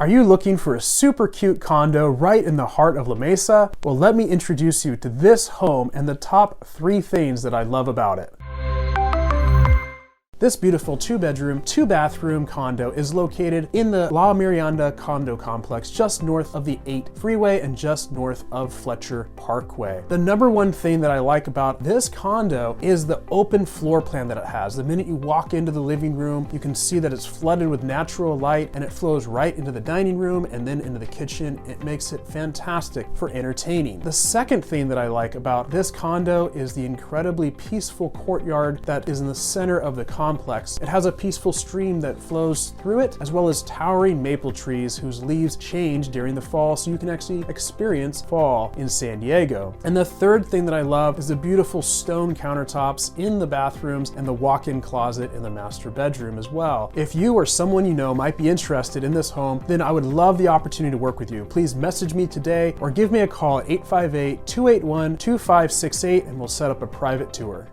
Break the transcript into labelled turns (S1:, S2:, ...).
S1: Are you looking for a super cute condo right in the heart of La Mesa? Well, let me introduce you to this home and the top 3 things that I love about it. This beautiful 2-bedroom, 2-bathroom condo is located in the La Miranda condo complex just north of the 8 freeway and just north of Fletcher Parkway. The number one thing that I like about this condo is the open floor plan that it has. The minute you walk into the living room, you can see that it's flooded with natural light and it flows right into the dining room and then into the kitchen. It makes it fantastic for entertaining. The second thing that I like about this condo is the incredibly peaceful courtyard that is in the center of the complex. It has a peaceful stream that flows through it, as well as towering maple trees whose leaves change during the fall, so you can actually experience fall in San Diego. And the third thing that I love is the beautiful stone countertops in the bathrooms and the walk-in closet in the master bedroom as well. If you or someone you know might be interested in this home, then I would love the opportunity to work with you. Please message me today or give me a call at 858-281-2568 and we'll set up a private tour.